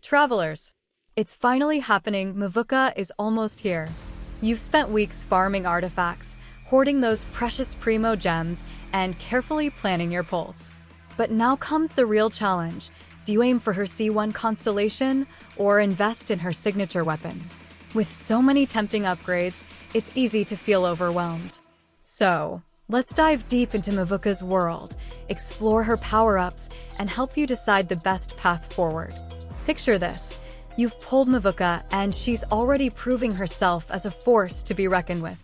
Travelers. It's finally happening. Mavuika is almost here. You've spent weeks farming artifacts, hoarding those precious Primogems, and carefully planning your pulls. But now comes the real challenge. Do you aim for her C1 constellation, or invest in her signature weapon? With so many tempting upgrades, it's easy to feel overwhelmed. So, let's dive deep into Mavuika's world, explore her power-ups, and help you decide the best path forward. Picture this. You've pulled Mavuika, and she's already proving herself as a force to be reckoned with.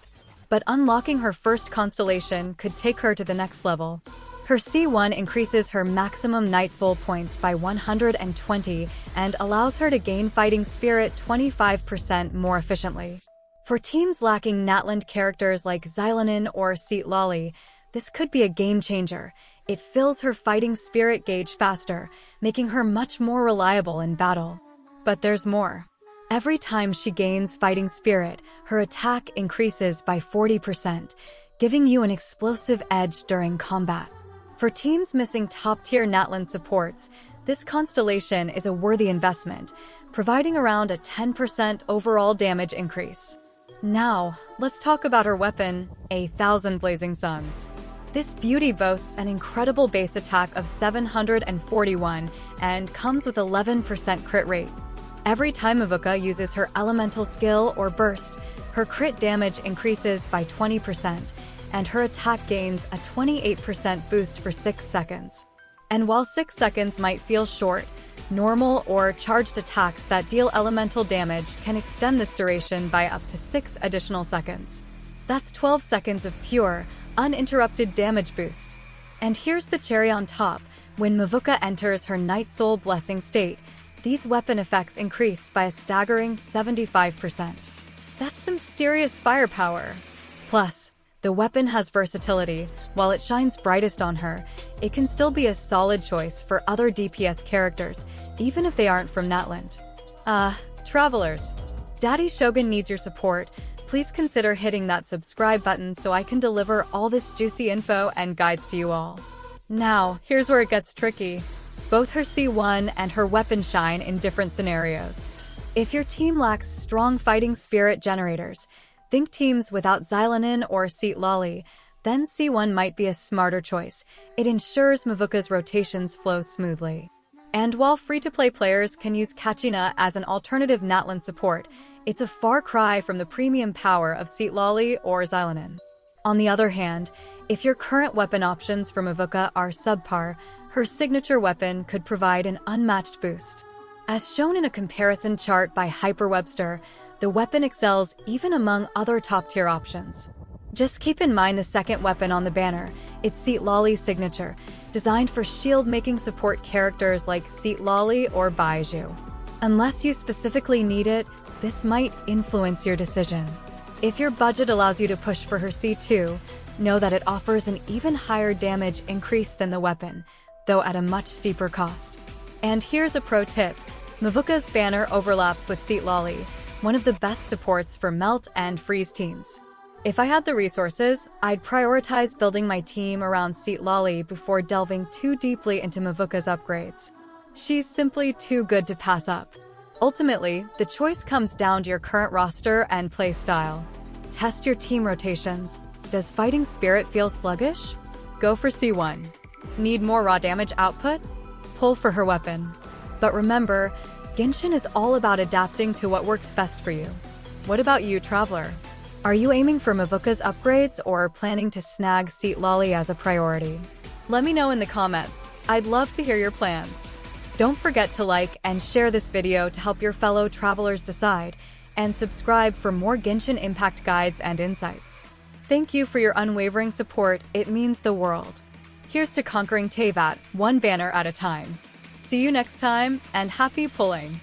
But unlocking her first constellation could take her to the next level. Her C1 increases her maximum Night Soul points by 120 and allows her to gain Fighting Spirit 25% more efficiently. For teams lacking Natlan characters like Xilanin or Citlali, this could be a game changer. It fills her Fighting Spirit gauge faster, making her much more reliable in battle. But there's more. Every time she gains Fighting Spirit, her attack increases by 40%, giving you an explosive edge during combat. For teams missing top-tier Natlan supports, this constellation is a worthy investment, providing around a 10% overall damage increase. Now, let's talk about her weapon, a Thousand Blazing Suns. This beauty boasts an incredible base attack of 741 and comes with 11% crit rate. Every time Mavuika uses her elemental skill or burst, her crit damage increases by 20%, and her attack gains a 28% boost for 6 seconds. And while 6 seconds might feel short, normal or charged attacks that deal elemental damage can extend this duration by up to 6 additional seconds. That's 12 seconds of pure, uninterrupted damage boost. And here's the cherry on top. When Mavuika enters her Night Soul Blessing state, these weapon effects increase by a staggering 75%. That's some serious firepower. Plus, the weapon has versatility. While it shines brightest on her, it can still be a solid choice for other DPS characters, even if they aren't from Natlan. Travelers. Daddy Shogun needs your support. Please consider hitting that subscribe button so I can deliver all this juicy info and guides to you all. Now, here's where it gets tricky. Both her C1 and her weapon shine in different scenarios. If your team lacks strong Fighting Spirit generators, think teams without Xilanin or Citlali, then C1 might be a smarter choice. It ensures Mavuika's rotations flow smoothly. And while free-to-play players can use Kachina as an alternative Natlan support, it's a far cry from the premium power of Citlali or Xilanin. On the other hand, if your current weapon options for Mavuika are subpar, her signature weapon could provide an unmatched boost. As shown in a comparison chart by HyperWebster, the weapon excels even among other top-tier options. Just keep in mind the second weapon on the banner. It's Citlali's signature, designed for shield-making support characters like Citlali or Baiju. Unless you specifically need it, this might influence your decision. If your budget allows you to push for her C2, know that it offers an even higher damage increase than the weapon, though at a much steeper cost. And here's a pro tip. Mavuika's banner overlaps with Citlali, one of the best supports for Melt and Freeze teams. If I had the resources, I'd prioritize building my team around Citlali before delving too deeply into Mavuika's upgrades. She's simply too good to pass up. Ultimately, the choice comes down to your current roster and play style. Test your team rotations. Does Fighting Spirit feel sluggish? Go for C1. Need more raw damage output? Pull for her weapon. But remember, Genshin is all about adapting to what works best for you. What about you, Traveler? Are you aiming for Mavuika's upgrades or planning to snag Citlali as a priority? Let me know in the comments. I'd love to hear your plans. Don't forget to like and share this video to help your fellow travelers decide, and subscribe for more Genshin Impact guides and insights. Thank you for your unwavering support, it means the world. Here's to conquering Teyvat, one banner at a time. See you next time, and happy pulling!